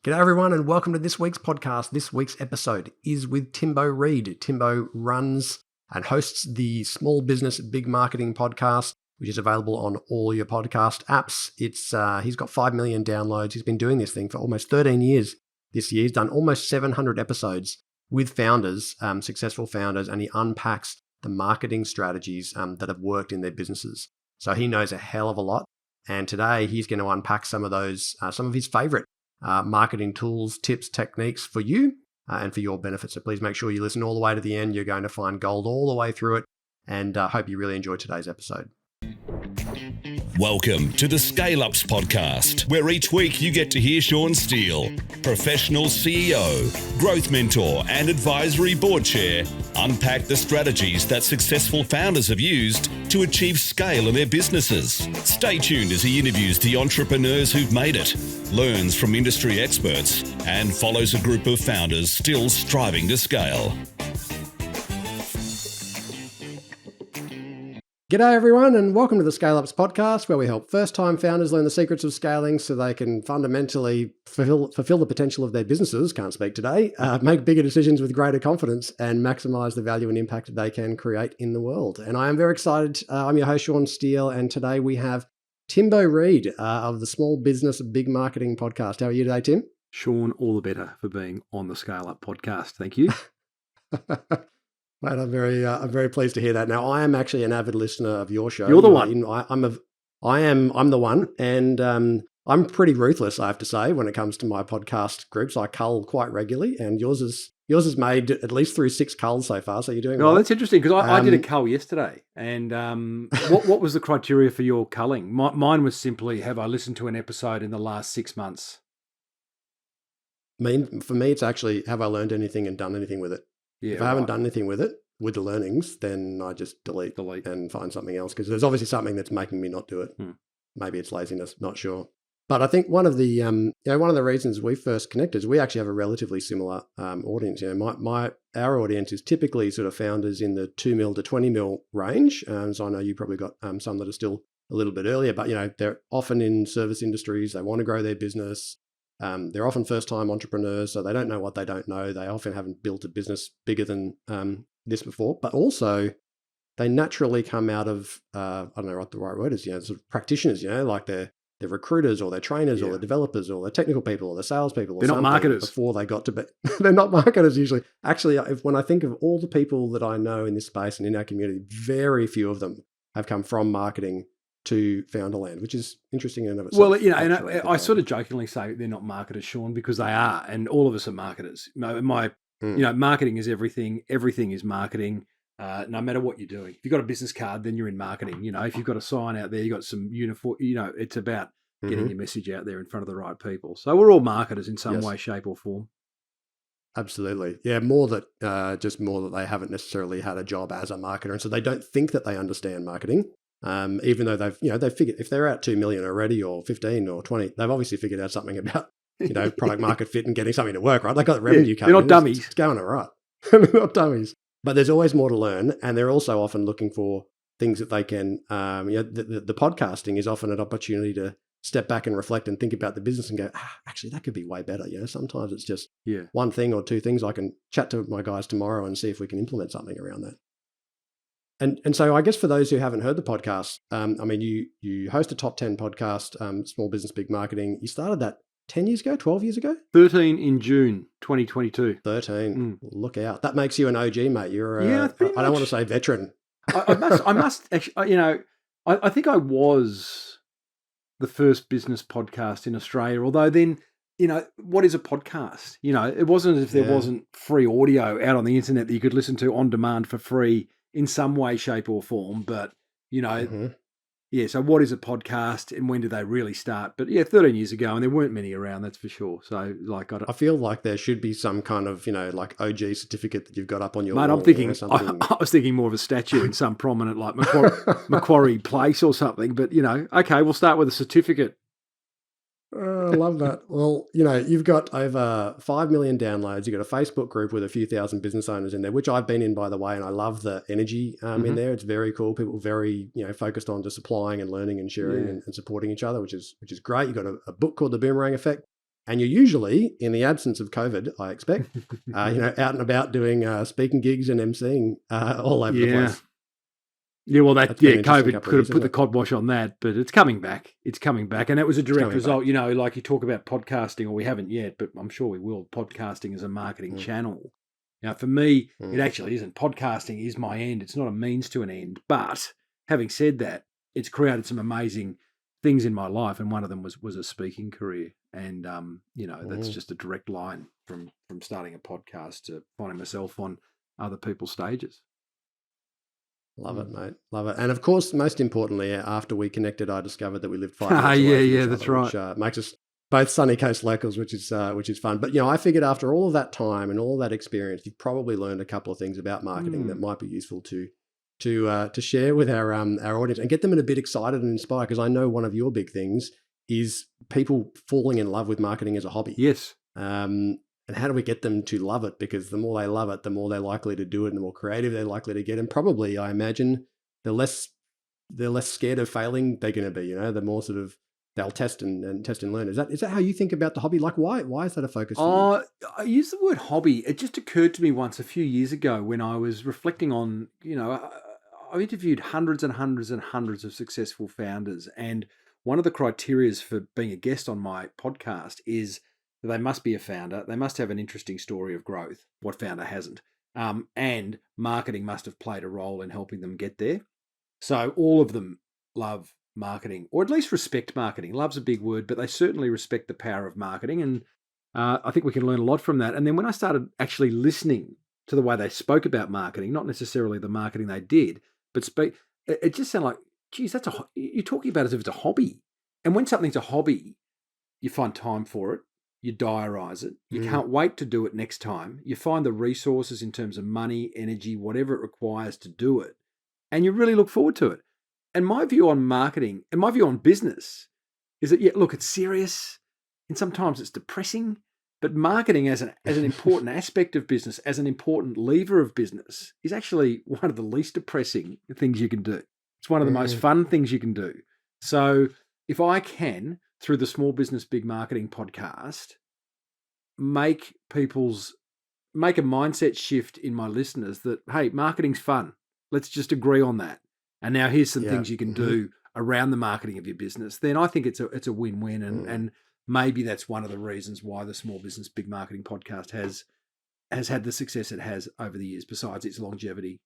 G'day everyone and welcome to this week's podcast. This week's episode is with Timbo Reid. Timbo runs and hosts the Small Business Big Marketing podcast, which is available on all your podcast apps. He's got 5 million downloads. He's been doing this thing for almost 13 years this year. He's done almost 700 episodes with founders, successful founders, and he unpacks the marketing strategies that have worked in their businesses. So he knows a hell of a lot. And today he's going to unpack some of those, some of his favorite marketing tools, tips, techniques for you and for your benefit. So please make sure you listen all the way to the end. You're going to find gold all the way through it, and hope you really enjoy today's episode. Welcome to the Scale Ups podcast, where each week you get to hear Steele, professional CEO, growth mentor, and advisory board chair, unpack the strategies that successful founders have used to achieve scale in their businesses. Stay tuned as he interviews the entrepreneurs who've made it, learns from industry experts, and follows a group of founders still striving to scale. G'day everyone and welcome to the Scale Ups podcast, where we help first-time founders learn the secrets of scaling so they can fundamentally fulfill the potential of their businesses, can't speak today, make bigger decisions with greater confidence and maximize the value and impact that they can create in the world. And I am very excited. I'm your host, Steele, and today we have Timbo Reid of the Small Business Big Marketing podcast. How are you today, Tim? Sean, all the better for being on the Scale Up podcast. Thank you. Mate, I'm very pleased to hear that. Now, I am actually an avid listener of your show. You're the one. I'm the one, and I'm pretty ruthless, I have to say, when it comes to my podcast groups. I cull quite regularly, and yours is made at least through 6 culls so far. So you're doing well. Oh, that's interesting, because I did a cull yesterday, and what was the criteria for your culling? Mine was simply, have I listened to an episode in the last 6 months? For me, it's actually, have I learned anything and done anything with it? Yeah, if I haven't done anything with it, with the learnings, then I just delete and find something else, because there's obviously something that's making me not do it. Maybe it's laziness, not sure. But I think one of the reasons we first connected is we actually have a relatively similar audience. Our audience is typically sort of founders in the 2 mil to 20 mil range. So I know you probably got some that are still a little bit earlier, but they're often in service industries. They want to grow their business. They're often first-time entrepreneurs, so they don't know what they don't know. They often haven't built a business bigger than this before, but also they naturally come out of, I don't know what the right word is, sort of practitioners, like they're recruiters or they're trainers or they're developers or they're technical people or they're salespeople. They're not marketers. Before they got to be, they're not marketers usually. Actually, when I think of all the people that I know in this space and in our community, very few of them have come from marketing to Founderland, which is interesting in and of itself. Well, and I sort of jokingly say they're not marketers, Sean, because they are, and all of us are marketers. Marketing is everything. Everything is marketing, no matter what you're doing. If you've got a business card, then you're in marketing. If you've got a sign out there, you've got some uniform, it's about getting your message out there in front of the right people. So we're all marketers in some way, shape or form. Absolutely. Yeah, more that they haven't necessarily had a job as a marketer. And so they don't think that they understand marketing. Even though they've figured, if they're at 2 million already or 15 or 20, they've obviously figured out something about, product market fit and getting something to work, right? They've got the revenue coming. They're not dummies. It's going all right. They're not dummies. But there's always more to learn. And they're also often looking for things that they can, the podcasting is often an opportunity to step back and reflect and think about the business and go, actually, that could be way better. Sometimes it's just one thing or two things. I can chat to my guys tomorrow and see if we can implement something around that. And so I guess for those who haven't heard the podcast, you host a top 10 podcast, Small Business Big Marketing. You started that 10 years ago, 12 years ago? 13 in June 2022. 13. Look out. That makes you an OG, mate. You're I don't want to say veteran. I must actually, I think I was the first business podcast in Australia, although then, what is a podcast? It wasn't as if there wasn't free audio out on the internet that you could listen to on demand for free in some way, shape or form. But, so what is a podcast and when did they really start? But 13 years ago, and there weren't many around, that's for sure. So I feel like there should be some kind of, like OG certificate that you've got up on your wall. I'm thinking, I was thinking more of a statue in some prominent, like Macquarie Place or something. But, okay, we'll start with a certificate. Oh, I love that. Well, you've got over 5 million downloads. You've got a Facebook group with a few thousand business owners in there, which I've been in, by the way, and I love the energy in there. It's very cool. People very, focused on just applying and learning and sharing and supporting each other, which is great. You've got a book called The Boomerang Effect. And you're usually, in the absence of COVID, I expect, out and about doing speaking gigs and emceeing all over the place. Yeah, well, COVID could have put the kibosh on that, but it's coming back. It's coming back. And that was a direct result, like you talk about podcasting, or we haven't yet, but I'm sure we will, podcasting as a marketing channel. Now, for me, it actually isn't. Podcasting is my end. It's not a means to an end. But having said that, it's created some amazing things in my life, and one of them was a speaking career. And, that's just a direct line from starting a podcast to finding myself on other people's stages. Love it, mate. Love it. And of course, most importantly, after we connected, I discovered that we lived 5 minutes away from each that's other, right. Which makes us both sunny coast locals, which is fun. But I figured after all of that time and all of that experience, you've probably learned a couple of things about marketing that might be useful to share with our audience and get them a bit excited and inspired. Because I know one of your big things is people falling in love with marketing as a hobby. Yes. And how do we get them to love it? Because the more they love it, the more they're likely to do it, and the more creative they're likely to get. And probably, I imagine, the less scared of failing they're going to be. The more sort of they'll test and learn. Is that how you think about the hobby? Like, why is that a focus for you? I use the word hobby. It just occurred to me once a few years ago when I was reflecting on, I've interviewed hundreds and hundreds and hundreds of successful founders, and one of the criteria for being a guest on my podcast is they must be a founder. They must have an interesting story of growth. What founder hasn't? And marketing must have played a role in helping them get there. So all of them love marketing, or at least respect marketing. Love's a big word, but they certainly respect the power of marketing. And I think we can learn a lot from that. And then when I started actually listening to the way they spoke about marketing, not necessarily the marketing they did, but it just sounded like, geez, you're talking about it as if it's a hobby. And when something's a hobby, you find time for it. You diarise it. You can't wait to do it next time. You find the resources in terms of money, energy, whatever it requires to do it. And you really look forward to it. And my view on marketing and my view on business is that, it's serious and sometimes it's depressing, but marketing as an important aspect of business, as an important lever of business, is actually one of the least depressing things you can do. It's one of the most fun things you can do. So if I can, through the Small Business Big Marketing podcast, make a mindset shift in my listeners that, hey, marketing's fun. Let's just agree on that. And now here's some things you can do around the marketing of your business. Then I think it's a win-win. And maybe that's one of the reasons why the Small Business Big Marketing podcast has had the success it has over the years, besides its longevity.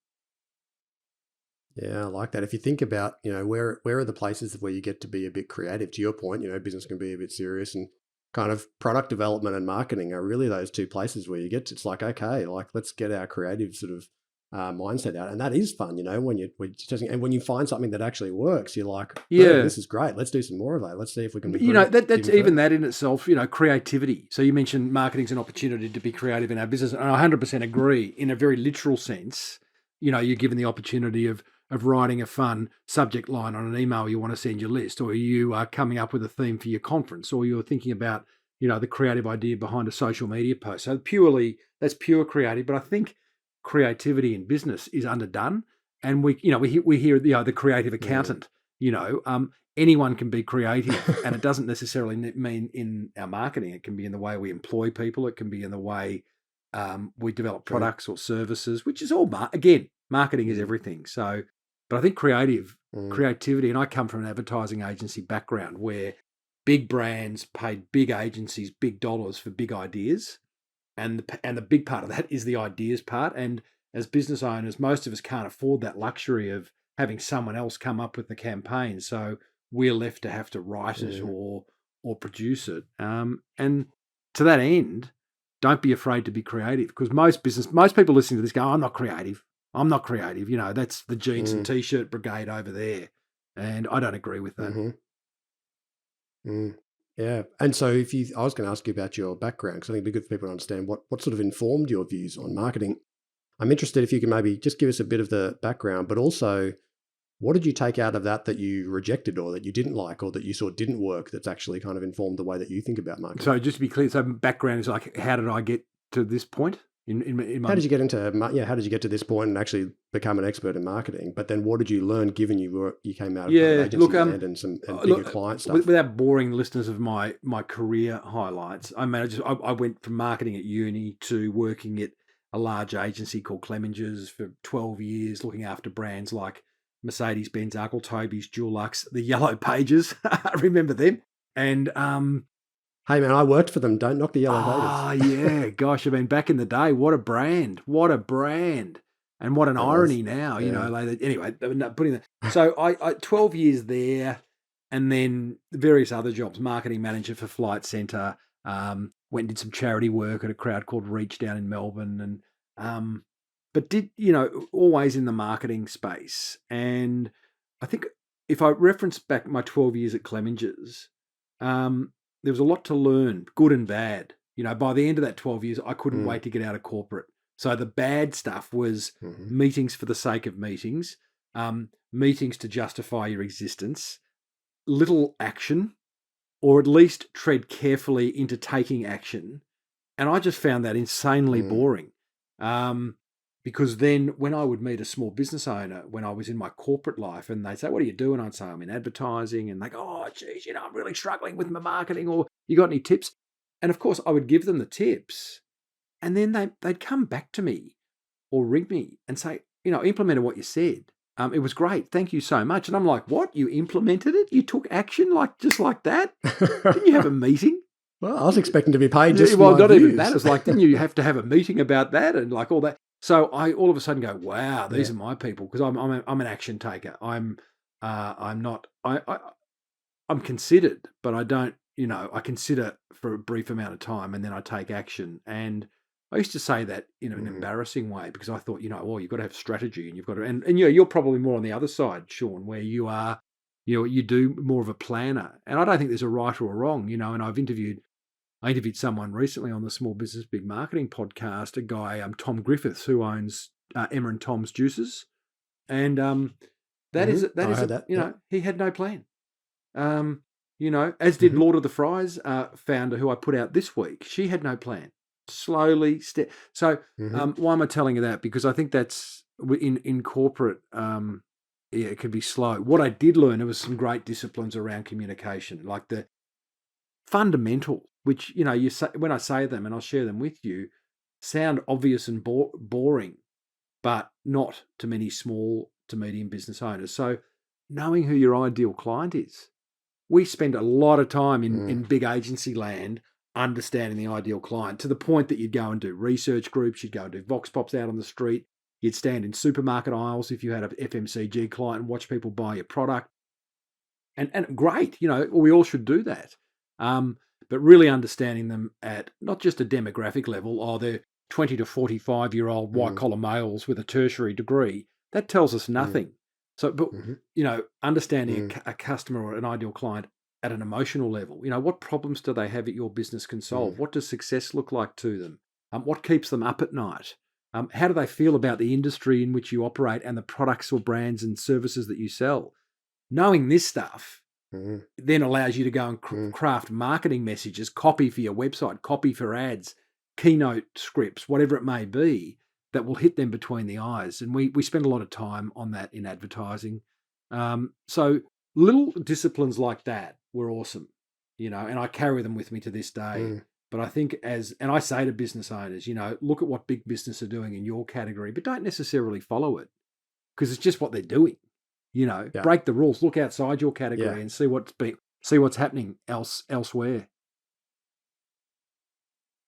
Yeah, I like that. If you think about, where are the places where you get to be a bit creative? To your point, business can be a bit serious, and kind of product development and marketing are really those two places where it's like, okay, let's get our creative sort of mindset out. And that is fun, when you find something that actually works, you're like, this is great. Let's do some more of that. Let's see if we can be that's even that in itself, creativity. So you mentioned marketing's an opportunity to be creative in our business. And I 100% agree. In a very literal sense, you're given the opportunity of writing a fun subject line on an email you want to send your list, or you are coming up with a theme for your conference, or you're thinking about, the creative idea behind a social media post. So that's pure creative. But I think creativity in business is underdone. And we hear the creative accountant, anyone can be creative, and it doesn't necessarily mean in our marketing. It can be in the way we employ people. It can be in the way we develop products or services, which is all, marketing is everything. So, but I think creativity, and I come from an advertising agency background where big brands paid big agencies big dollars for big ideas. And the big part of that is the ideas part. And as business owners, most of us can't afford that luxury of having someone else come up with the campaign. So we're left to have to write it or produce it. And to that end, don't be afraid to be creative, because most people listening to this go, I'm not creative. That's the jeans and t-shirt brigade over there. And I don't agree with that. Yeah. And so I was going to ask you about your background, because I think it'd be good for people to understand what sort of informed your views on marketing. I'm interested if you can maybe just give us a bit of the background, but also what did you take out of that you rejected, or that you didn't like, or that you saw didn't work, that's actually kind of informed the way that you think about marketing? So just to be clear, so background is like, how did I get to this point? In my, How did you get how did you get to this point and actually become an expert in marketing? But then what did you learn given you came out of agency land and bigger client stuff? Without boring listeners of my career highlights, I mean, I went from marketing at uni to working at a large agency called Clemenger's for 12 years, looking after brands like Mercedes-Benz, Uncle Toby's, Dulux, the Yellow Pages. I remember them. And hey man, I worked for them. Don't knock the Yellow Pages. Ah, yeah. Gosh, I mean, back in the day, what a brand. What a brand. And what an irony now, you know. Like, anyway, putting that. So I 12 years there, and then various other jobs, marketing manager for Flight Centre, went and did some charity work at a crowd called Reach down in Melbourne, and but did, always in the marketing space. And I think if I reference back my 12 years at Clemenger's, there was a lot to learn, good and bad. By the end of that 12 years, I couldn't wait to get out of corporate. So the bad stuff was meetings for the sake of meetings, meetings to justify your existence, little action, or at least tread carefully into taking action. And I just found that insanely boring. Because then when I would meet a small business owner, when I was in my corporate life, and they'd say, what do you do? And I'd say, I'm in advertising. And they go, oh, geez, I'm really struggling with my marketing, or you got any tips? And of course, I would give them the tips. And then they'd come back to me or ring me and say, I implemented what you said. It was great. Thank you so much. And I'm like, what? You implemented it? You took action just like that? Didn't you have a meeting? Well, I was expecting to be paid just well, not even that. It's like, didn't you have to have a meeting about that and like all that? So I all of a sudden go, wow, these are my people, because I'm an action taker. I'm considered, but I don't, I consider for a brief amount of time and then I take action. And I used to say that in an embarrassing way, because I thought, you've got to have strategy, and you've got to, and you're probably more on the other side, Sean, where you are, you do more of a planner. And I don't think there's a right or a wrong, and I interviewed someone recently on the Small Business Big Marketing podcast, a guy, Tom Griffiths, who owns Emma and Tom's Juices. And he had no plan. As did Lord of the Fries founder, who I put out this week. She had no plan. Slowly, So why am I telling you that? Because I think that's in corporate, it could be slow. What I did learn, there was some great disciplines around communication, like the fundamentals, which, you say, when I say them, and I'll share them with you, sound obvious and boring, but not to many small to medium business owners. So knowing who your ideal client is. We spend a lot of time in big agency land understanding the ideal client, to the point that you'd go and do research groups, you'd go and do vox pops out on the street, you'd stand in supermarket aisles if you had an FMCG client and watch people buy your product. And great, we all should do that. But really understanding them at not just a demographic level, they're 20 to 45-year-old white-collar males with a tertiary degree. That tells us nothing. So, but, understanding a customer or an ideal client at an emotional level, what problems do they have at your business can solve? What does success look like to them? What keeps them up at night? How do they feel about the industry in which you operate and the products or brands and services that you sell? Knowing this stuff then allows you to go and craft marketing messages, copy for your website, copy for ads, keynote scripts, whatever it may be, that will hit them between the eyes. And we spend a lot of time on that in advertising. So little disciplines like that were awesome, and I carry them with me to this day. But I think and I say to business owners, look at what big business are doing in your category, but don't necessarily follow it, because it's just what they're doing. Break the rules, look outside your category and see what's happening elsewhere.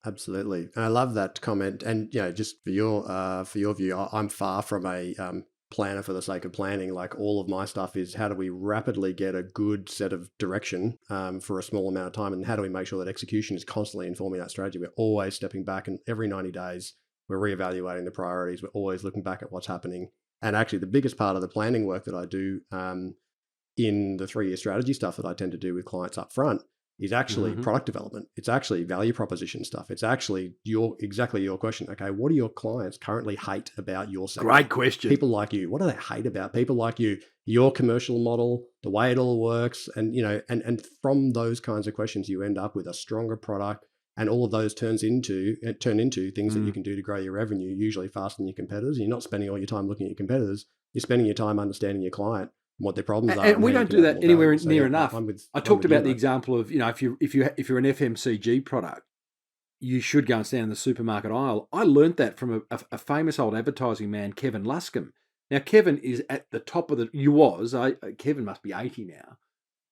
Absolutely. And I love that comment. And just for your view, I'm far from a planner for the sake of planning. Like, all of my stuff is, how do we rapidly get a good set of direction for a small amount of time, and how do we make sure that execution is constantly informing that strategy? We're always stepping back, and every 90 days we're reevaluating the priorities. We're always looking back at what's happening. And actually, the biggest part of the planning work that I do in the 3-year strategy stuff that I tend to do with clients up front is actually product development. It's actually value proposition stuff. It's actually exactly your question. Okay, what do your clients currently hate about your sector? Great question. People like you. What do they hate about people like you? Your commercial model, the way it all works, and and from those kinds of questions, you end up with a stronger product And all of those turn into things that you can do to grow your revenue, usually faster than your competitors. You're not spending all your time looking at your competitors. You're spending your time understanding your client, what their problems are. And we don't do that anywhere near enough. I talked about the you, example of, if you're an FMCG product, you should go and stand in the supermarket aisle. I learnt that from a famous old advertising man, Kevin Luscombe. Now, Kevin is at the top of Kevin must be 80 now,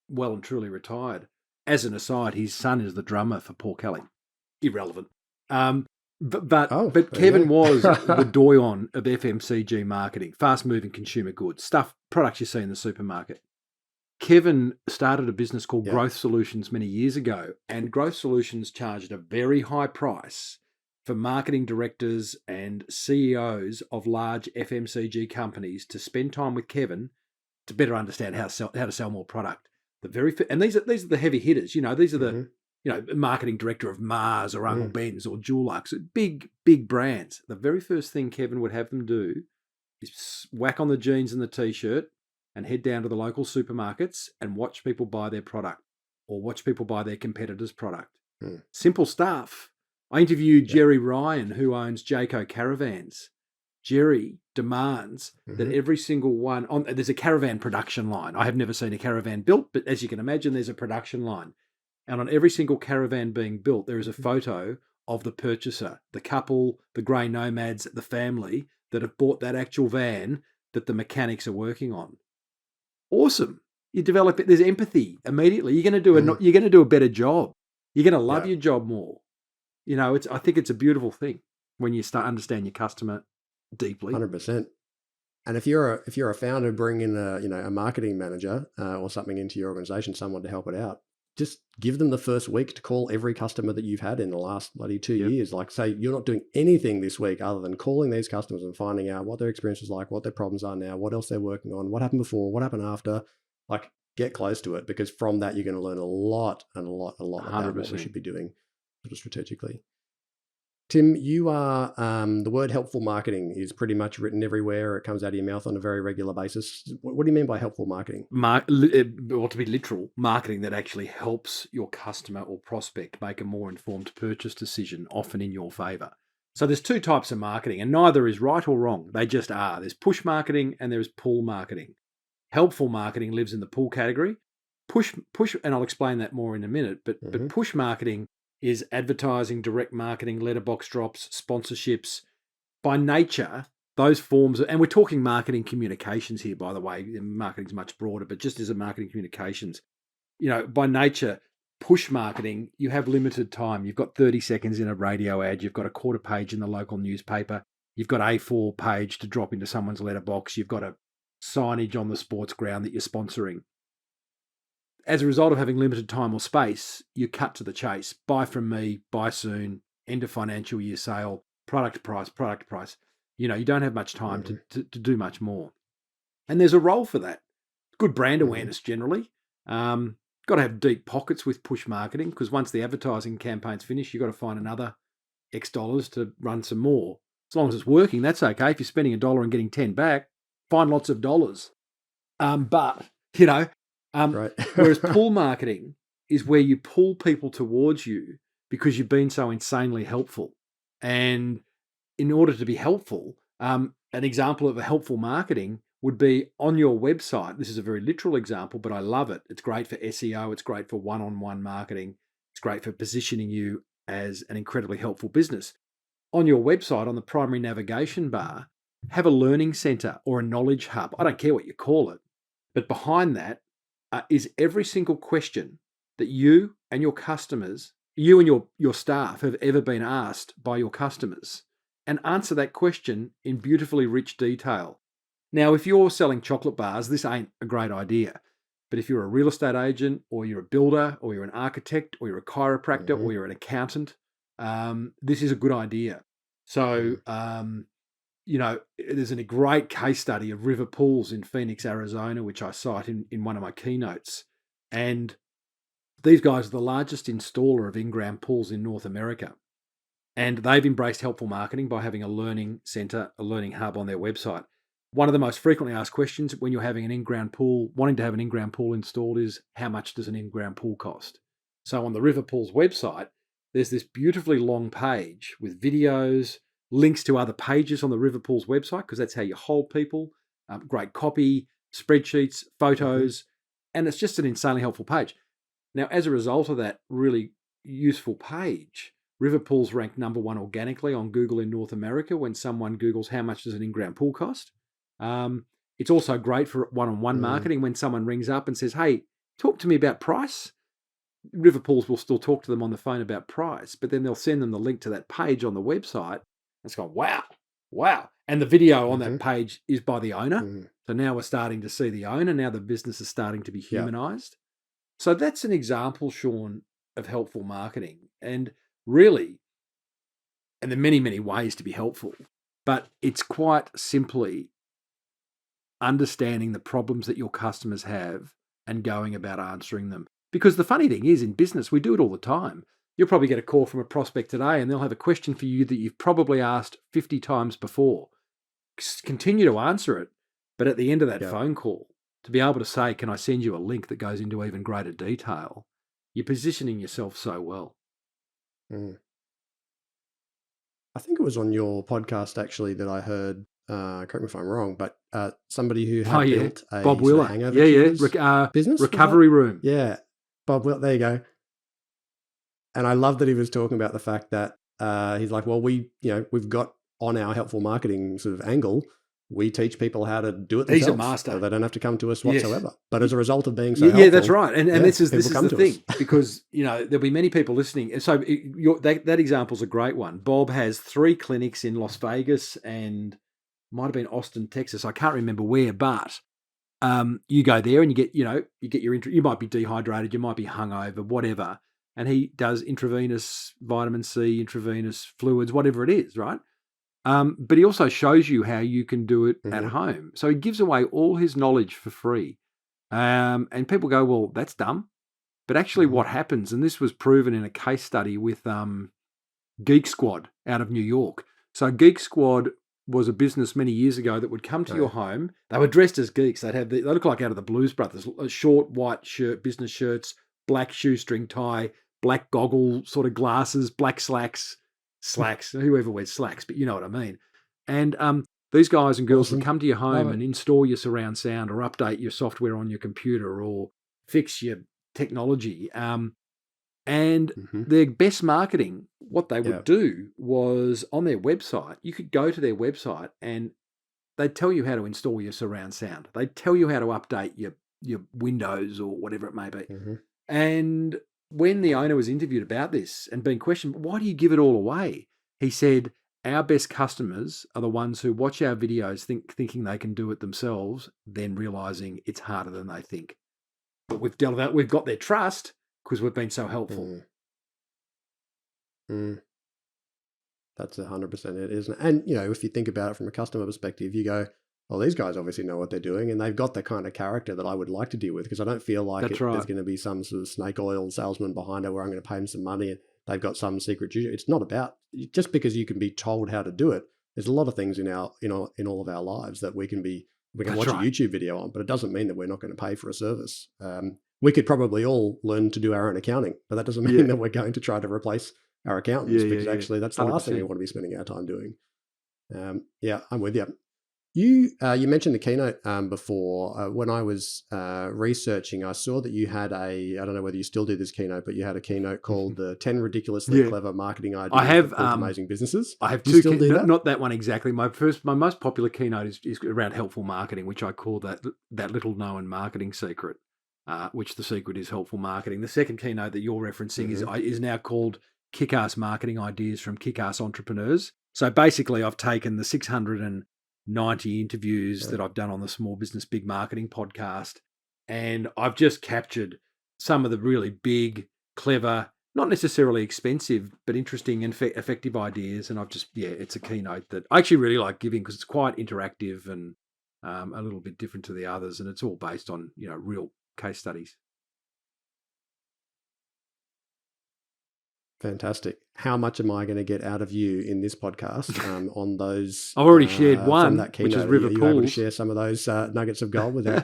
well and truly retired. As an aside, his son is the drummer for Paul Kelly. Irrelevant. But Kevin was the doyen of FMCG marketing, fast-moving consumer goods, products you see in the supermarket. Kevin started a business called Growth Solutions many years ago, and Growth Solutions charged a very high price for marketing directors and CEOs of large FMCG companies to spend time with Kevin to better understand how to sell more product. And these are the heavy hitters. These are the marketing director of Mars or Uncle Ben's or Dulux, big brands. The very first thing Kevin would have them do is whack on the jeans and the t-shirt and head down to the local supermarkets and watch people buy their product or watch people buy their competitor's product. Simple stuff. I interviewed Jerry Ryan, who owns Jayco Caravans. Jerry demands that every single one there's a caravan production line. I have never seen a caravan built, but as you can imagine, there's a production line. And on every single caravan being built, there is a photo of the purchaser, the couple, the grey nomads, the family that have bought that actual van that the mechanics are working on. Awesome. You develop it. There's empathy immediately. You're going to do a better job. You're going to love your job more. I think it's a beautiful thing when you start understand your customer deeply. 100%. And if you're a founder, bring in a marketing manager or something into your organization, someone to help it out. Just give them the first week to call every customer that you've had in the last bloody 2 years. Like, say you're not doing anything this week other than calling these customers and finding out what their experience is like, what their problems are now, what else they're working on, what happened before, what happened after. Like, get close to it, because from that you're going to learn a lot about 100%. what we should be doing sort of strategically. Tim, you are, the word helpful marketing is pretty much written everywhere. It comes out of your mouth on a very regular basis. What do you mean by helpful marketing? Or to be literal, marketing that actually helps your customer or prospect make a more informed purchase decision, often in your favor. So there's two types of marketing, and neither is right or wrong. They just are. There's push marketing and there's pull marketing. Helpful marketing lives in the pull category. Push, and I'll explain that more in a minute, but push marketing is advertising, direct marketing, letterbox drops, sponsorships. By nature, those forms, and we're talking marketing communications here, by the way. Marketing is much broader, but just as a marketing communications, by nature, push marketing, you have limited time. You've got 30 seconds in a radio ad. You've got a quarter page in the local newspaper. You've got A4 page to drop into someone's letterbox. You've got a signage on the sports ground that you're sponsoring. As a result of having limited time or space, you cut to the chase. Buy from me, buy soon, end of financial year sale, product price. You don't have much time to do much more. And there's a role for that. Good brand awareness generally. Got to have deep pockets with push marketing, because once the advertising campaign's finished, you've got to find another X dollars to run some more. As long as it's working, that's okay. If you're spending $1 and getting 10 back, find lots of dollars. Right. Whereas pull marketing is where you pull people towards you because you've been so insanely helpful. And in order to be helpful, an example of a helpful marketing would be on your website. This is a very literal example, but I love it. It's great for SEO. It's great for one-on-one marketing. It's great for positioning you as an incredibly helpful business. On your website, on the primary navigation bar, have a learning center or a knowledge hub. I don't care what you call it. But behind that is every single question that you and your customers, you and your staff have ever been asked by your customers, and answer that question in beautifully rich detail. Now, if you're selling chocolate bars, this ain't a great idea. But if you're a real estate agent, or you're a builder, or you're an architect, or you're a chiropractor, or you're an accountant, this is a good idea. So, there's a great case study of River Pools in Phoenix, Arizona, which I cite in one of my keynotes. And these guys are the largest installer of in-ground pools in North America. And they've embraced helpful marketing by having a learning center, a learning hub on their website. One of the most frequently asked questions when you're having an in-ground pool, wanting to have an in-ground pool installed, is how much does an in-ground pool cost? So on the River Pools website, there's this beautifully long page with videos, links to other pages on the Riverpool's website, because that's how you hold people, great copy, spreadsheets, photos, and it's just an insanely helpful page. Now, as a result of that really useful page, Riverpool's ranked number 1 organically on Google in North America when someone Googles how much does an in-ground pool cost. It's also great for one-on-one marketing when someone rings up and says, hey, talk to me about price. Riverpools will still talk to them on the phone about price, but then they'll send them the link to that page on the website. It's gone, wow. And the video on that page is by the owner. So now we're starting to see the owner. Now the business is starting to be humanized. So that's an example, Sean, of helpful marketing. And really, and there are many, many ways to be helpful, but it's quite simply understanding the problems that your customers have and going about answering them. Because the funny thing is, in business, we do it all the time. You'll probably get a call from a prospect today and they'll have a question for you that you've probably asked 50 times before. Continue to answer it, but at the end of that phone call, to be able to say, can I send you a link that goes into even greater detail, you're positioning yourself so well. I think it was on your podcast, actually, that I heard, correct me if I'm wrong, but somebody who had built a Bob Wheeler. hangover business. Recovery room. Yeah. Bob Wheeler, there you go. And I love that he was talking about the fact that he's like, well, we've got on our helpful marketing sort of angle, we teach people how to do it themselves. He's a master. So they don't have to come to us whatsoever. But as a result of being so helpful. Yeah, that's right. And this is the thing, because, there'll be many people listening. So that example's a great one. Bob has 3 clinics in Las Vegas and might have been Austin, Texas. I can't remember where, but you go there and you get you might be dehydrated, you might be hungover, whatever. And he does intravenous vitamin C, intravenous fluids, whatever it is, right? But he also shows you how you can do it at home. So he gives away all his knowledge for free. And people go, well, that's dumb. But actually what happens, and this was proven in a case study with Geek Squad out of New York. So Geek Squad was a business many years ago that would come to your home. They were dressed as geeks. They look like out of the Blues Brothers, a short white shirt, business shirts, black shoestring tie, black goggle sort of glasses, black slacks, whoever wears slacks, but you know what I mean. And these guys and girls would come to your home and install your surround sound or update your software on your computer or fix your technology. And their best marketing, what they would do was on their website, you could go to their website and they'd tell you how to install your surround sound. They'd tell you how to update your Windows or whatever it may be. And when the owner was interviewed about this and being questioned, why do you give it all away? He said, our best customers are the ones who watch our videos thinking they can do it themselves, then realizing it's harder than they think. But we've dealt with that. We've got their trust because we've been so helpful. That's 100% it, isn't it? And, if you think about it from a customer perspective, you go, well, these guys obviously know what they're doing and they've got the kind of character that I would like to deal with, because I don't feel like there's going to be some sort of snake oil salesman behind it where I'm going to pay them some money and they've got some secret juju. It's not about, just because you can be told how to do it. There's a lot of things in all of our lives that we can watch a YouTube video on, but it doesn't mean that we're not going to pay for a service. We could probably all learn to do our own accounting, but that doesn't mean that we're going to try to replace our accountants, because actually that's the last thing we want to be spending our time doing. I'm with you. You mentioned the keynote before. When I was researching, I saw that you had I don't know whether you still do this keynote, but you had a keynote called the 10 Ridiculously Clever Marketing Ideas for Amazing Businesses. I have two. Not that one exactly. My most popular keynote is around helpful marketing, which I call that little known marketing secret, which the secret is helpful marketing. The second keynote that you're referencing is now called Kick-Ass Marketing Ideas from Kick-Ass Entrepreneurs. So basically, I've taken the 690 interviews that I've done on the Small Business Big Marketing podcast, and I've just captured some of the really big, clever, not necessarily expensive, but interesting and effective ideas. And it's a keynote that I actually really like giving because it's quite interactive and a little bit different to the others, and it's all based on real case studies. Fantastic. How much am I going to get out of you in this podcast on those? I've already shared one, that keynote. Which is Riverpool's. Are you able to share some of those nuggets of gold with us?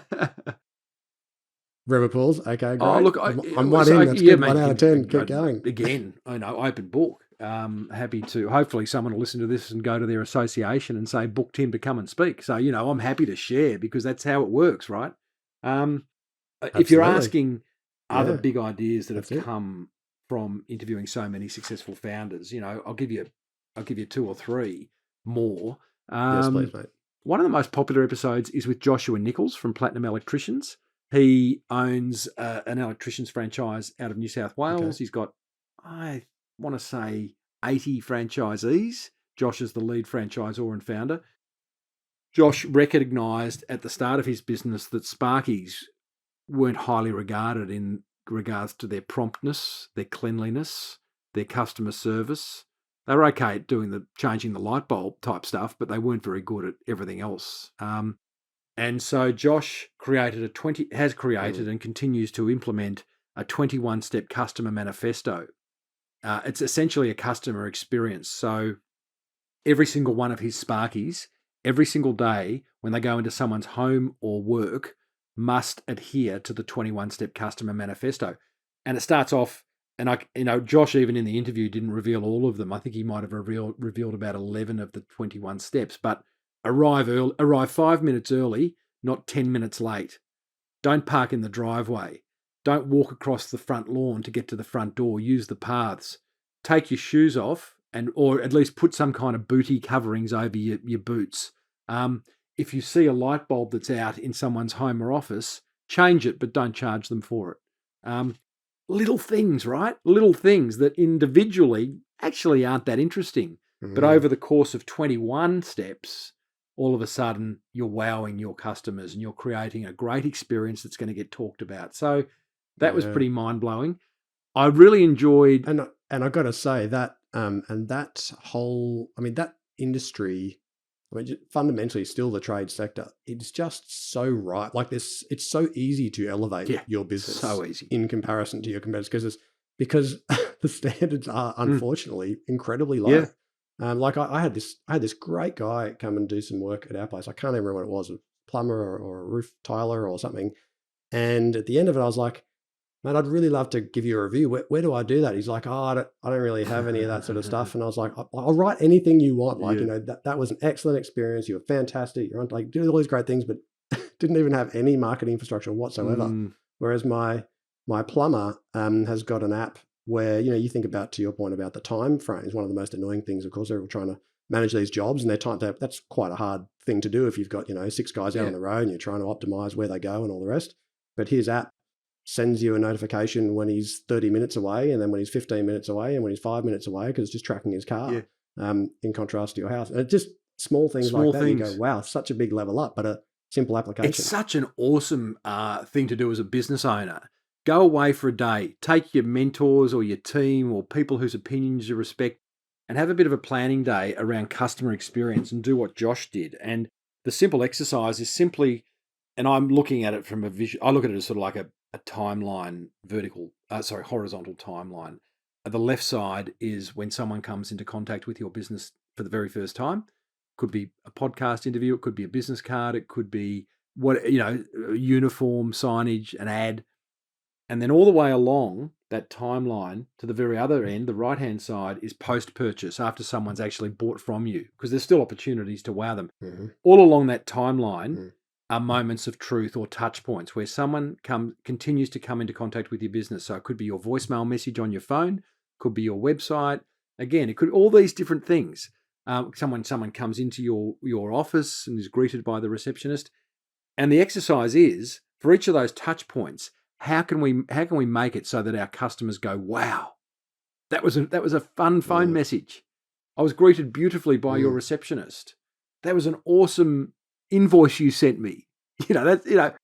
River pools. Okay, great. Oh, look, I'm one in. That's good. 1 out of 10. Keep going. Again, I know, open book. Happy to. Hopefully, someone will listen to this and go to their association and say, "Book Tim to come and speak." So I'm happy to share because that's how it works, right? If you're asking other big ideas that have come from interviewing so many successful founders, I'll give you 2 or 3 more. Yes, please, mate. One of the most popular episodes is with Joshua Nichols from Platinum Electricians. He owns an electricians franchise out of New South Wales. Okay. He's got, I want to say, 80 franchisees. Josh is the lead franchisor and founder. Josh recognised at the start of his business that Sparkies weren't highly regarded in regards to their promptness, their cleanliness, their customer service. They were okay at doing the changing the light bulb type stuff, but they weren't very good at everything else. And so Josh has created and continues to implement a 21-step customer manifesto. It's essentially a customer experience. So every single one of his Sparkies, every single day when they go into someone's home or work, must adhere to the 21-step customer manifesto. And it starts off, and Josh even in the interview didn't reveal all of them. I think he might have revealed about 11 of the 21 steps, but arrive 5 minutes early, not 10 minutes late. Don't park in the driveway. Don't walk across the front lawn to get to the front door. Use the paths. Take your shoes off or at least put some kind of booty coverings over your boots. If you see a light bulb that's out in someone's home or office, change it, but don't charge them for it. Little things, right? Little things that individually actually aren't that interesting. Mm-hmm. But over the course of 21 steps, all of a sudden you're wowing your customers and you're creating a great experience that's going to get talked about. So that was pretty mind-blowing. I really enjoyed... And I've got to say that, and that whole, that industry, fundamentally still the trade sector, it's just so right. Like this, it's so easy to elevate your business. So easy. In comparison to your competitors because the standards are unfortunately incredibly low. Yeah. I had this great guy come and do some work at our place. I can't even remember what it was, a plumber or a roof tiler or something. And at the end of it, I was like, "Mate, I'd really love to give you a review. Where do I do that?" He's like, "I don't really have any of that sort of stuff." And I was like, "I'll write anything you want. That was an excellent experience. You were fantastic. You're on doing all these great things, but didn't even have any marketing infrastructure whatsoever." Whereas my plumber has got an app where, you think about, to your point about the time frames, one of the most annoying things, of course, they're all trying to manage these jobs and their time. That's quite a hard thing to do if you've got, 6 guys out on the road and you're trying to optimize where they go and all the rest. But his app sends you a notification when he's 30 minutes away and then when he's 15 minutes away and when he's 5 minutes away because it's just tracking his car in contrast to your house. And it's just small things like that. You go, wow, such a big level up, but a simple application. It's such an awesome thing to do as a business owner. Go away for a day, take your mentors or your team or people whose opinions you respect and have a bit of a planning day around customer experience and do what Josh did. And the simple exercise is simply, and I'm looking at it from I look at it as sort of like a timeline, horizontal timeline. The left side is when someone comes into contact with your business for the very first time. Could be a podcast interview, it could be a business card, it could be uniform, signage, an ad. And then all the way along that timeline to the very other end, the right-hand side, is post-purchase, after someone's actually bought from you, because there's still opportunities to wow them. Mm-hmm. All along that timeline are moments of truth or touch points where someone continues to come into contact with your business. So it could be your voicemail message on your phone, could be your website. Again, it could all these different things. Someone comes into your office and is greeted by the receptionist. And the exercise is, for each of those touch points, how can we make it so that our customers go, wow, that was a fun phone message. I was greeted beautifully by your receptionist. That was an awesome invoice you sent me. There are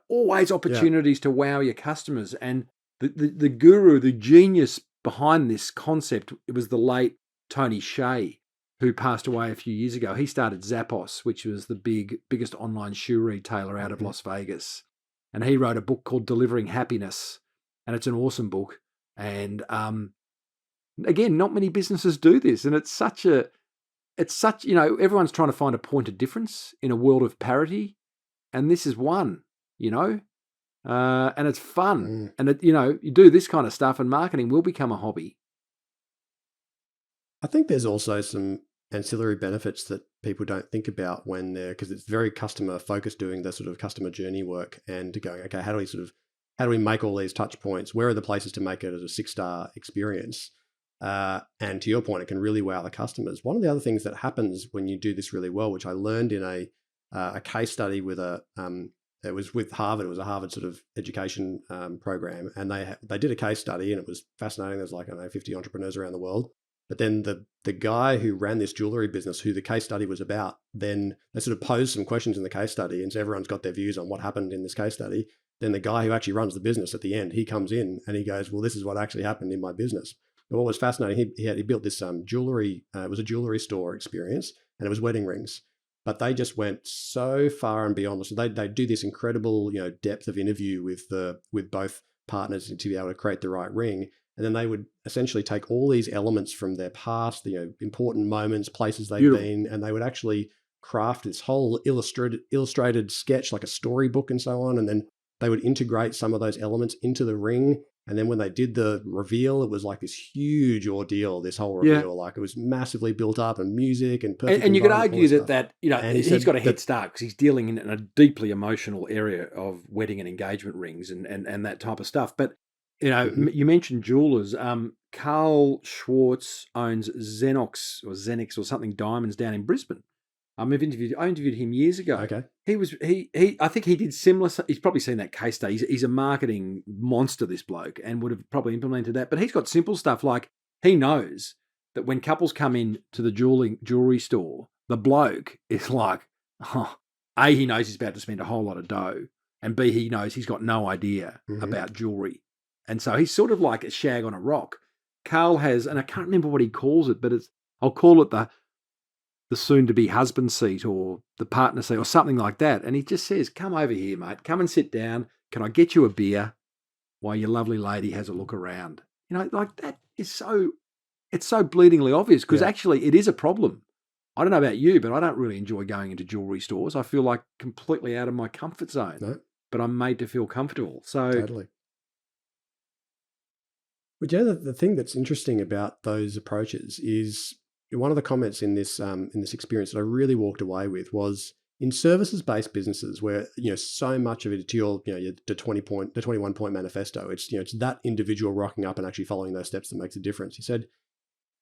always opportunities to wow your customers. And the guru, the genius behind this concept, it was the late Tony Hsieh, who passed away a few years ago. He started Zappos, which was the biggest online shoe retailer out of Las Vegas. And he wrote a book called Delivering Happiness. And it's an awesome book. And again, not many businesses do this. And it's such, everyone's trying to find a point of difference in a world of parity. And this is one, and it's fun. And you do this kind of stuff, and marketing will become a hobby. I think there's also some ancillary benefits that people don't think about when they're, because it's very customer focused, doing the sort of customer journey work and going, okay, how do we make all these touch points? Where are the places to make it as a 6-star experience? And to your point, it can really wow the customers. One of the other things that happens when you do this really well, which I learned in a case study with it was with Harvard. It was a Harvard sort of education program, and they did a case study, and it was fascinating. There's 50 entrepreneurs around the world. But then the guy who ran this jewelry business, who the case study was about, then they sort of posed some questions in the case study, and so everyone's got their views on what happened in this case study. Then the guy who actually runs the business at the end, he comes in and he goes, well, this is what actually happened in my business. But what was fascinating, he built this jewelry, it was a jewelry store experience, and it was wedding rings. But they just went so far and beyond. So they do this incredible, depth of interview with both partners to be able to create the right ring. And then they would essentially take all these elements from their past, important moments, places they've been, and they would actually craft this whole illustrated sketch, like a storybook and so on. And then they would integrate some of those elements into the ring. And then when they did the reveal, it was like this huge ordeal, this whole reveal. Like it was massively built up, and music and perfect. And you could argue that he's got a head start because he's dealing in a deeply emotional area of wedding and engagement rings and that type of stuff. But you mentioned jewelers. Carl Schwartz owns Xenix or something diamonds down in Brisbane. I interviewed him years ago. Okay. I think he did similar. He's probably seen that case study. He's a marketing monster, this bloke, and would have probably implemented that. But he's got simple stuff like he knows that when couples come in to the jewelry store, the bloke is like, A, he knows he's about to spend a whole lot of dough, and B, he knows he's got no idea about jewelry. And so he's sort of like a shag on a rock. Carl has, and I can't remember what he calls it, but I'll call it the soon-to-be husband seat or the partner seat or something like that. And he just says, come over here, mate. Come and sit down. Can I get you a beer while your lovely lady has a look around? That is it's so bleedingly obvious because actually it is a problem. I don't know about you, but I don't really enjoy going into jewelry stores. I feel like completely out of my comfort zone. No. But I'm made to feel comfortable. So totally. But the thing that's interesting about those approaches is one of the comments in this experience that I really walked away with was in services-based businesses where so much of it to your the 21-point manifesto. It's it's that individual rocking up and actually following those steps that makes a difference. He said,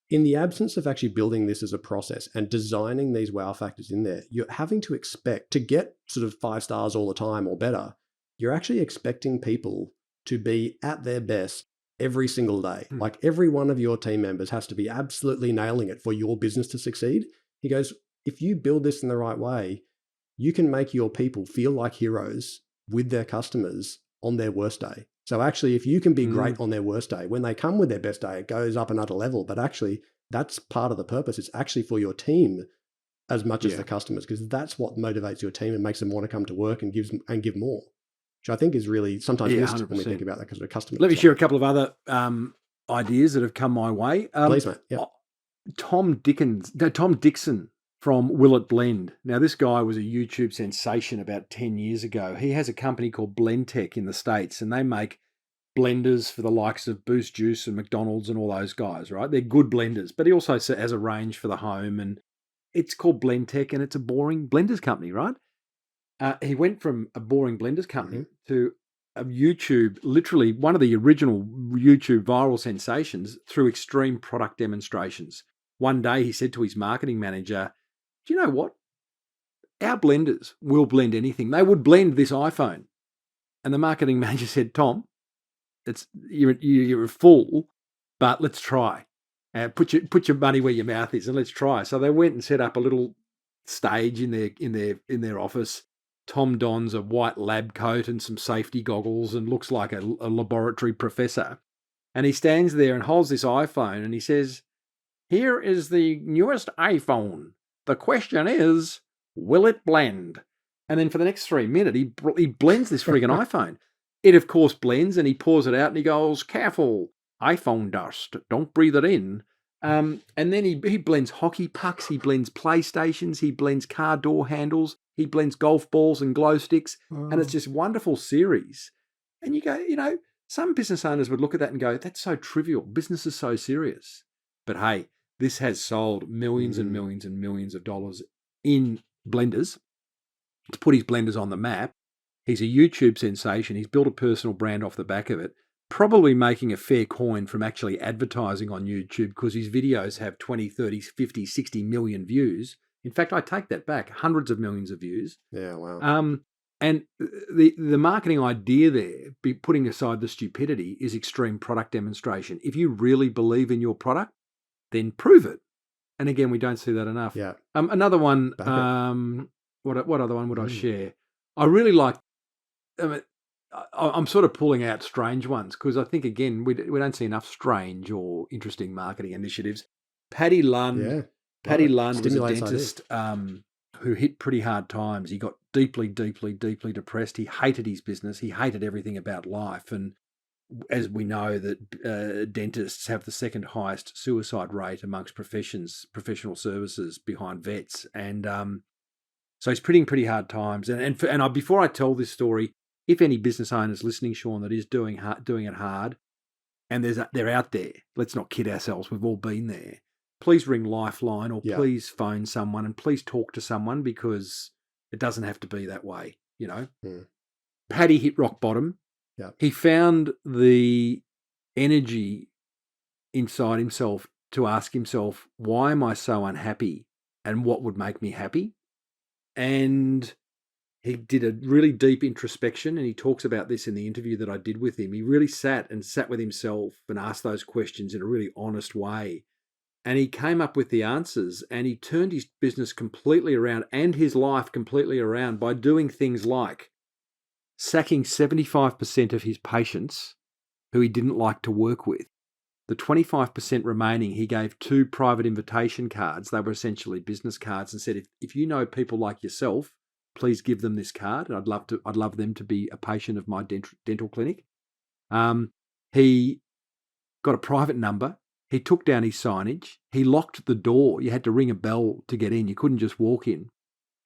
in the absence of actually building this as a process and designing these wow factors in there, you're having to expect to get sort of 5 stars all the time or better. You're actually expecting people to be at their best every single day. Like every one of your team members has to be absolutely nailing it for your business to succeed. He goes, if you build this in the right way, you can make your people feel like heroes with their customers on their worst day. So actually, if you can be great on their worst day, when they come with their best day, it goes up another level. But actually, that's part of the purpose. It's actually for your team as much as the customers, because that's what motivates your team and makes them want to come to work and give more. Which I think is really sometimes missed 100%. When we think about that because of customers. Let me share a couple of other ideas that have come my way. Please, mate. Yeah. Tom Dickson from Will It Blend. Now, this guy was a YouTube sensation about 10 years ago. He has a company called Blendtec in the States, and they make blenders for the likes of Boost Juice and McDonald's and all those guys, right? They're good blenders, but he also has a range for the home, and it's called Blendtec, and it's a boring blenders company, right? He went from a boring blenders company to a YouTube, literally one of the original YouTube viral sensations through extreme product demonstrations. One day he said to his marketing manager, do you know what? Our blenders will blend anything. They would blend this iPhone. And the marketing manager said, Tom, you're a fool, but let's try. Put your money where your mouth is and let's try. So they went and set up a little stage in their office. Tom dons a white lab coat and some safety goggles and looks like a laboratory professor. And he stands there and holds this iPhone and he says, here is the newest iPhone. The question is, will it blend? And then for the next 3 minutes, he blends this friggin' iPhone. It, of course, blends and he pours it out and he goes, careful, iPhone dust, don't breathe it in. And then he blends hockey pucks, he blends PlayStations, he blends car door handles, he blends golf balls and glow sticks, and it's this wonderful series. And you go, some business owners would look at that and go, that's so trivial. Business is so serious. But hey, this has sold millions and millions and millions of dollars in blenders. To put his blenders on the map. He's a YouTube sensation. He's built a personal brand off the back of it, probably making a fair coin from actually advertising on YouTube because his videos have 20, 30, 50, 60 million views. In fact, I take that back, hundreds of millions of views. Yeah, wow. And the marketing idea there, putting aside the stupidity, is extreme product demonstration. If you really believe in your product, then prove it. And again, we don't see that enough. Yeah. Another one, what other one would I share? I really like, I'm sort of pulling out strange ones because I think, again, we don't see enough strange or interesting marketing initiatives. Paddy Lund was a dentist who hit pretty hard times. He got deeply, deeply, deeply depressed. He hated his business. He hated everything about life. And as we know, that dentists have the second highest suicide rate amongst professional services behind vets. And so he's pretty hard times. And before I tell this story, if any business owners listening, Sean, that is doing it hard, and they're out there, let's not kid ourselves, we've all been there. Please ring Lifeline or please phone someone and please talk to someone because it doesn't have to be that way, Paddy hit rock bottom. Yeah. He found the energy inside himself to ask himself, why am I so unhappy and what would make me happy? And he did a really deep introspection, and he talks about this in the interview that I did with him. He really sat with himself and asked those questions in a really honest way. And he came up with the answers, and he turned his business completely around and his life completely around by doing things like sacking 75% of his patients who he didn't like to work with. The 25% remaining, he gave 2 private invitation cards. They were essentially business cards, and said, if you know people like yourself, please give them this card. And I'd love them to be a patient of my dental clinic. He got a private number. He took down his signage. He locked the door. You had to ring a bell to get in. You couldn't just walk in.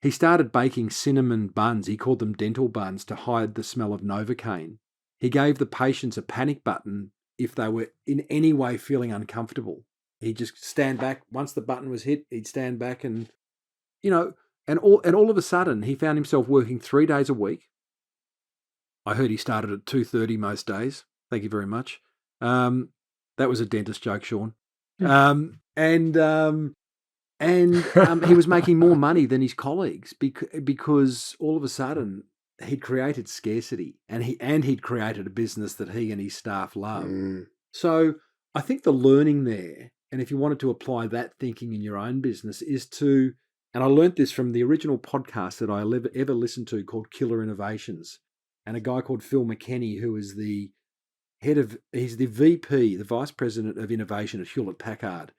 He started baking cinnamon buns. He called them dental buns to hide the smell of Novocaine. He gave the patients a panic button if they were in any way feeling uncomfortable. He'd just stand back. Once the button was hit, he'd stand back and, and all of a sudden he found himself working 3 days a week. I heard he started at 2:30 most days. Thank you very much. That was a dentist joke, Sean. And he was making more money than his colleagues because all of a sudden he'd created scarcity and he'd created a business that he and his staff love. So I think the learning there, and if you wanted to apply that thinking in your own business, is to, and I learnt this from the original podcast that I ever listened to called Killer Innovations, and a guy called Phil McKenney, who is he's the VP, the Vice President of Innovation at Hewlett Packard.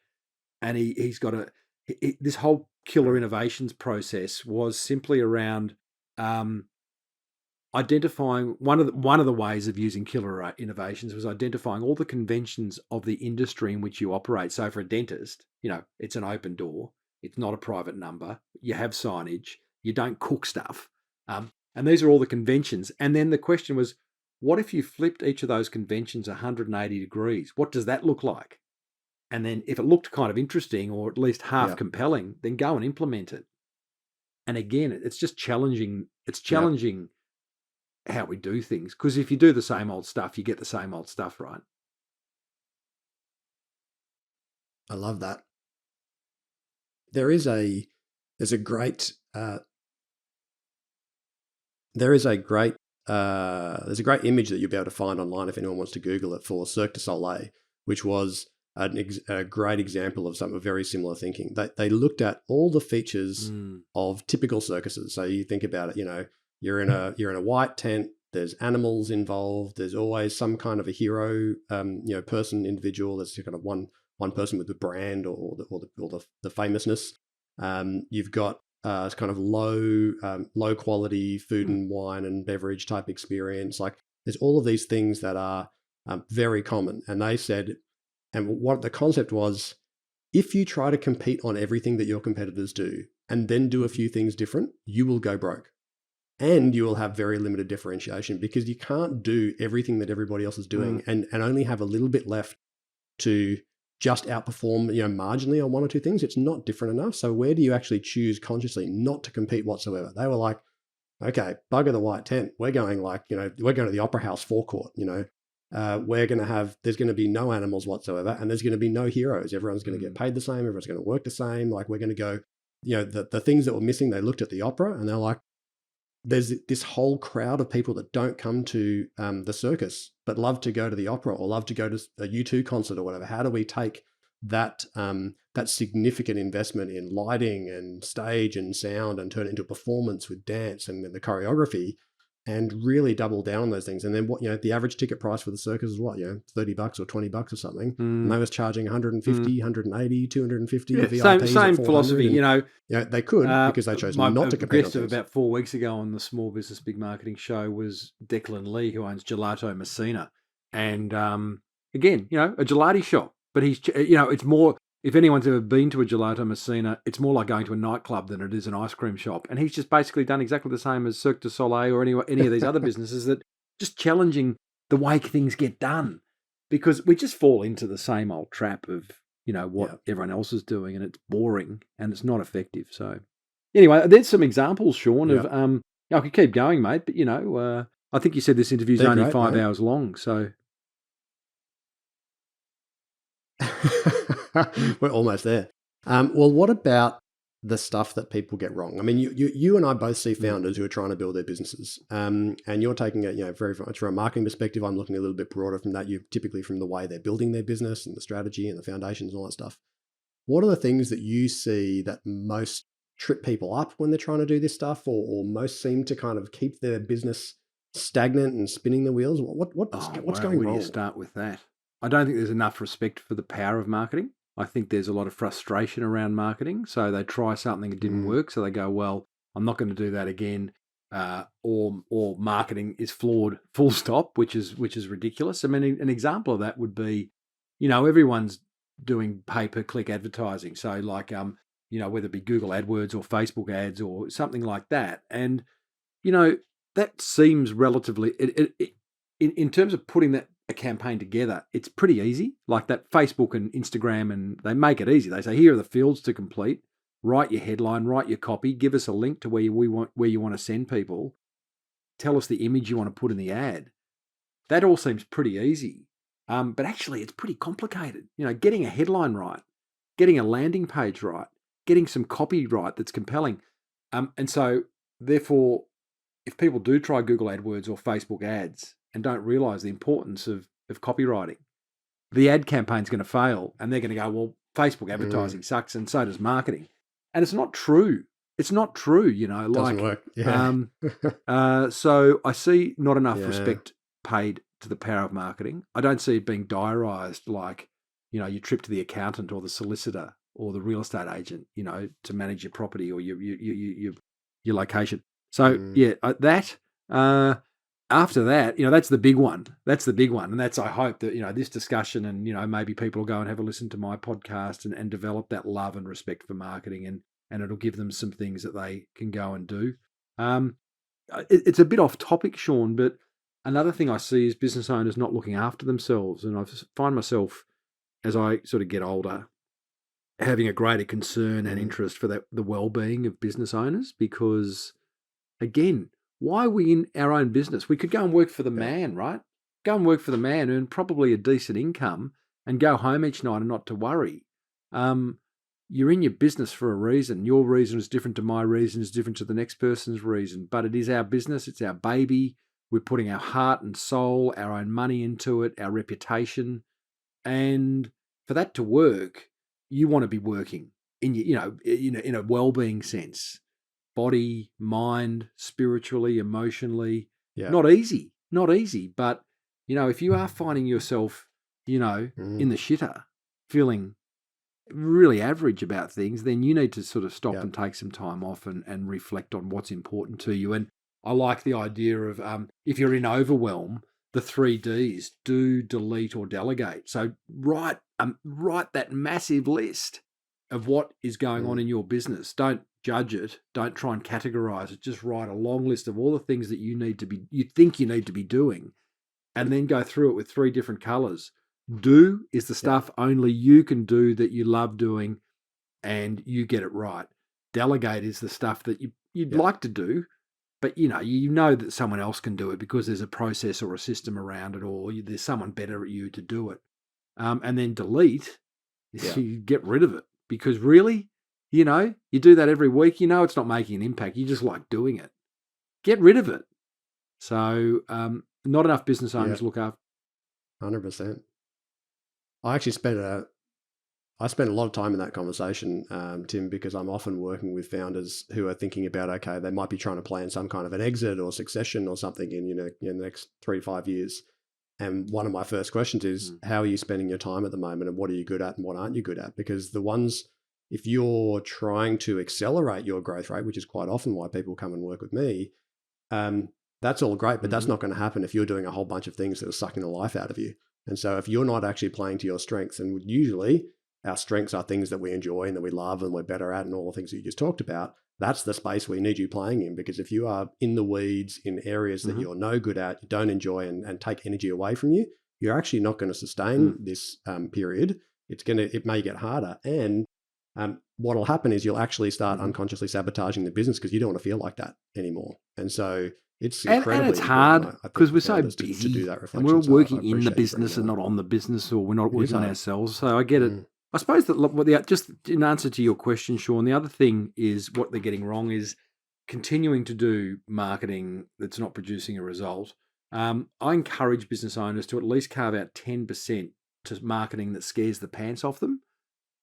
And he's got this whole Killer Innovations process was simply around identifying one of the ways of using Killer Innovations was identifying all the conventions of the industry in which you operate. So for a dentist, it's an open door. It's not a private number. You have signage. You don't cook stuff. And these are all the conventions. And then the question was, what if you flipped each of those conventions 180 degrees? What does that look like? And then if it looked kind of interesting or at least half compelling, then go and implement it. And again, it's just challenging. It's challenging how we do things, because if you do the same old stuff, you get the same old stuff, right? I love that. There's a great image that you'll be able to find online if anyone wants to Google it, for Cirque du Soleil, which was a great example of some very similar thinking. They looked at all the features of typical circuses. So you think about it, you're in a white tent. There's animals involved. There's always some kind of a hero, person, individual. There's kind of one person with the brand or the famousness. You've got kind of low quality food and wine and beverage type experience. Like there's all of these things that are very common. And they said, and what the concept was, if you try to compete on everything that your competitors do and then do a few things different, you will go broke. And you will have very limited differentiation because you can't do everything that everybody else is doing and only have a little bit left to just outperform, marginally on one or two things. It's not different enough. So where do you actually choose consciously not to compete whatsoever? They were like, okay, bugger the white tent. We're going we're going to the Opera House forecourt, we're going to there's going to be no animals whatsoever, and there's going to be no heroes. Everyone's going to get paid the same. Everyone's going to work the same. Like, we're going to go, the things that were missing, they looked at the opera and they're like, there's this whole crowd of people that don't come to the circus, but love to go to the opera or love to go to a U2 concert or whatever. How do we take that significant investment in lighting and stage and sound and turn it into a performance with dance and the choreography and really double down on those things? And then the average ticket price for the circus is what, $30 or $20 or something. And they was charging 150, 180, 250. Yeah, same philosophy, they could because they chose not to compete. My guest of about 4 weeks ago on the Small Business Big Marketing show was Declan Lee, who owns Gelato Messina. And again, a gelati shop, but he's, it's more, if anyone's ever been to a Gelato Messina, it's more like going to a nightclub than it is an ice cream shop. And he's just basically done exactly the same as Cirque du Soleil or any of these other businesses, that just challenging the way things get done, because we just fall into the same old trap of, what everyone else is doing, and it's boring and it's not effective. So anyway, there's some examples, Sean, of, I could keep going, mate, but, I think you said this interview's only 5 hours long, so. We're almost there. Well, what about the stuff that people get wrong? I mean, you and I both see founders who are trying to build their businesses, and you're taking it, very much from a marketing perspective. I'm looking a little bit broader from that. You typically from the way they're building their business and the strategy and the foundations and all that stuff. What are the things that you see that most trip people up when they're trying to do this stuff, or most seem to kind of keep their business stagnant and spinning the wheels? What's going wrong? Where do you start with that? I don't think there's enough respect for the power of marketing. I think there's a lot of frustration around marketing. So they try something that didn't work. So they go, well, I'm not going to do that again. Or marketing is flawed, full stop, which is ridiculous. I mean, an example of that would be, everyone's doing pay-per-click advertising. So like, whether it be Google AdWords or Facebook ads or something like that. And, that seems relatively, in terms of putting a campaign together, it's pretty easy. Like that Facebook and Instagram, and they make it easy. They say, here are the fields to complete. Write your headline, write your copy, give us a link to where you want to send people. Tell us the image you want to put in the ad. That all seems pretty easy. But actually it's pretty complicated. Getting a headline right, getting a landing page right, getting some copy right that's compelling. And so therefore, if people do try Google AdWords or Facebook ads and don't realize the importance of copywriting, the ad campaign's going to fail, and they're going to go, well, Facebook advertising sucks, and so does marketing. And it's not true. It's not true, Doesn't work. Yeah. So I see not enough respect paid to the power of marketing. I don't see it being diarised like, you trip to the accountant or the solicitor or the real estate agent, to manage your property or your location. So that. After that, that's the big one. That's the big one. And that's, I hope that, this discussion and, maybe people will go and have a listen to my podcast and develop that love and respect for marketing, and it'll give them some things that they can go and do. It's a bit off topic, Sean, but another thing I see is business owners not looking after themselves. And I find myself, as I sort of get older, having a greater concern and interest for the well-being of business owners, because, again, why are we in our own business? We could go and work for the man, right? Go and work for the man, earn probably a decent income, and go home each night and not to worry. You're in your business for a reason. Your reason is different to my reason, is different to the next person's reason. But it is our business. It's our baby. We're putting our heart and soul, our own money into it, our reputation. And for that to work, you want to be working in in a well-being sense. Body, mind, spiritually, emotionally. Not easy. But, if you are finding yourself, in the shitter, feeling really average about things, then you need to sort of stop and take some time off and reflect on what's important to you. And I like the idea of, if you're in overwhelm, the 3 Ds: do, delete, or delegate. So write that massive list of what is going on in your business. Don't judge it. Don't try and categorize it. Just write a long list of all the things that you think you need to be doing, and then go through it with 3 different colors. Do is the stuff only you can do that you love doing and you get it right. Delegate is the stuff that you'd like to do, but you know that someone else can do it because there's a process or a system around it, or there's someone better at you to do it. And then delete, you get rid of it, because really, you do that every week, it's not making an impact. You just like doing it. Get rid of it. So not enough business owners look after. 100%. I actually spent a lot of time in that conversation, Tim, because I'm often working with founders who are thinking about, okay, they might be trying to plan some kind of an exit or succession or something in the next 3 to 5 years. And one of my first questions is, how are you spending your time at the moment, and what are you good at and what aren't you good at? Because if you're trying to accelerate your growth rate, which is quite often why people come and work with me, that's all great, but that's not going to happen if you're doing a whole bunch of things that are sucking the life out of you. And so if you're not actually playing to your strengths, and usually our strengths are things that we enjoy and that we love and we're better at and all the things that you just talked about, that's the space we need you playing in. Because if you are in the weeds in areas that you're no good at, you don't enjoy, and take energy away from you, you're actually not going to sustain this period. It may get harder. And what will happen is you'll actually start unconsciously sabotaging the business because you don't want to feel like that anymore. And so it's incredibly and it's hard because we're so busy to do that reflection. and we're all working in the business and not on the business, or we're not working on ourselves. So I get it. I suppose that just in answer to your question, Sean, the other thing is what they're getting wrong is continuing to do marketing that's not producing a result. I encourage business owners to at least carve out 10% to marketing that scares the pants off them,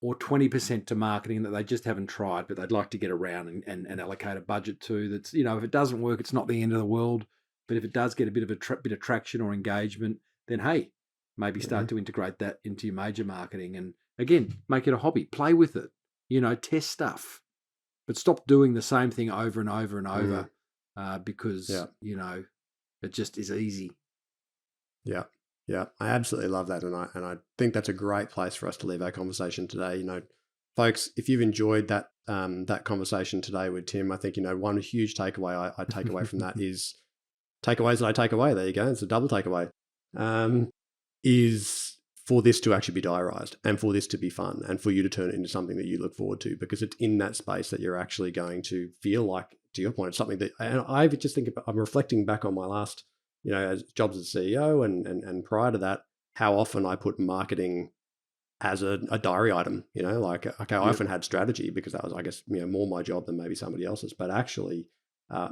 or 20% to marketing that they just haven't tried, but they'd like to get around and allocate a budget to. That's, if it doesn't work, it's not the end of the world. But if it does get a bit of traction or engagement, then hey, maybe start to integrate that into your major marketing. And again, make it a hobby. Play with it. Test stuff. But stop doing the same thing over and over and over because, it just is easy. Yeah. Yeah, I absolutely love that. And I think that's a great place for us to leave our conversation today. Folks, if you've enjoyed that conversation today with Tim, I think, one huge takeaway I take away from that is takeaways that I take away. There you go. It's a double takeaway. Is for this to actually be diarized, and for this to be fun, and for you to turn it into something that you look forward to, because it's in that space that you're actually going to feel like, to your point, it's something that, and I just think about, I'm reflecting back on my last, as jobs as CEO and prior to that, how often I put marketing as a diary item, I often had strategy because that was, I guess, more my job than maybe somebody else's, but actually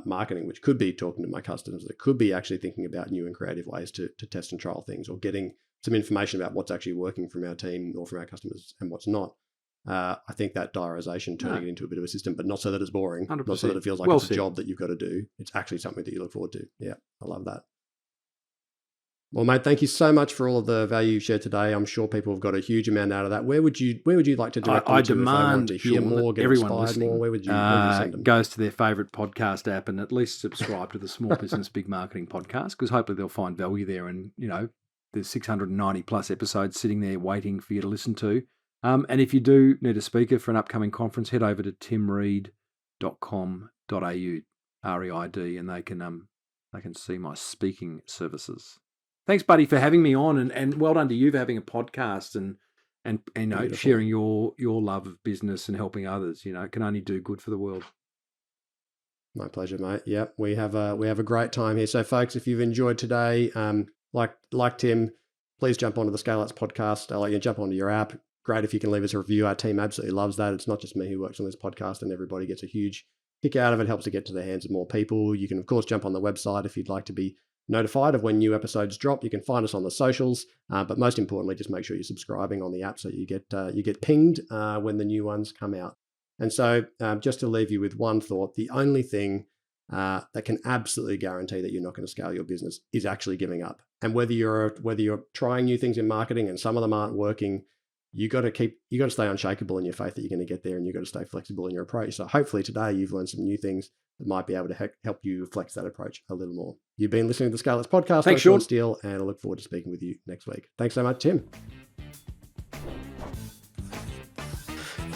marketing, which could be talking to my customers, that could be actually thinking about new and creative ways to test and trial things, or getting some information about what's actually working from our team or from our customers and what's not. I think that diarization, turning it into a bit of a system, but not so that it's boring, 100%. Not so that it feels like it's a job that you've got to do. It's actually something that you look forward to. Yeah, I love that. Well, mate, thank you so much for all of the value you shared today. I'm sure people have got a huge amount out of that. Where would you like to direct them to if they want to hear more, get inspired more? Where would you send them? Goes to their favourite podcast app and at least subscribe to the Small Business Big Marketing podcast, because hopefully they'll find value there. And, there's 690 plus episodes sitting there waiting for you to listen to. And if you do need a speaker for an upcoming conference, head over to timreid.com.au, REID, and they can see my speaking services. Thanks, buddy, for having me on, and well done to you for having a podcast and sharing your love of business and helping others. It can only do good for the world. My pleasure, mate. Yeah, we have a great time here. So, folks, if you've enjoyed today, like Tim, please jump onto the Scale Ups podcast. I'll let you jump onto your app. Great if you can leave us a review. Our team absolutely loves that. It's not just me who works on this podcast, and everybody gets a huge kick out of it. Helps to get to the hands of more people. You can, of course, jump on the website if you'd like to be notified of when new episodes drop. You can find us on the socials, but most importantly, just make sure you're subscribing on the app so you get pinged when the new ones come out. And so, just to leave you with one thought, the only thing that can absolutely guarantee that you're not going to scale your business is actually giving up. And whether you're trying new things in marketing and some of them aren't working, you got to stay unshakable in your faith that you're going to get there, and you got to stay flexible in your approach. So hopefully today you've learned some new things that might be able to help you flex that approach a little more. You've been listening to the Scale Ups podcast. Thanks, Sean. Steele, and I look forward to speaking with you next week. Thanks so much, Tim.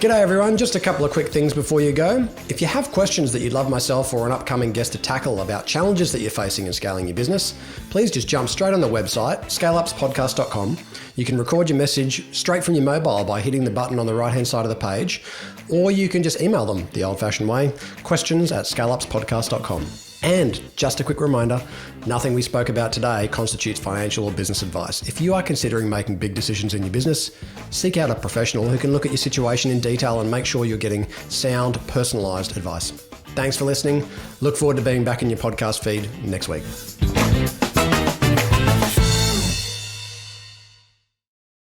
G'day everyone, just a couple of quick things before you go. If you have questions that you'd love myself or an upcoming guest to tackle about challenges that you're facing in scaling your business, please just jump straight on the website, scaleupspodcast.com. You can record your message straight from your mobile by hitting the button on the right-hand side of the page, or you can just email them the old-fashioned way, questions@scaleupspodcast.com. And just a quick reminder, nothing we spoke about today constitutes financial or business advice. If you are considering making big decisions in your business, seek out a professional who can look at your situation in detail and make sure you're getting sound, personalised advice. Thanks for listening. Look forward to being back in your podcast feed next week.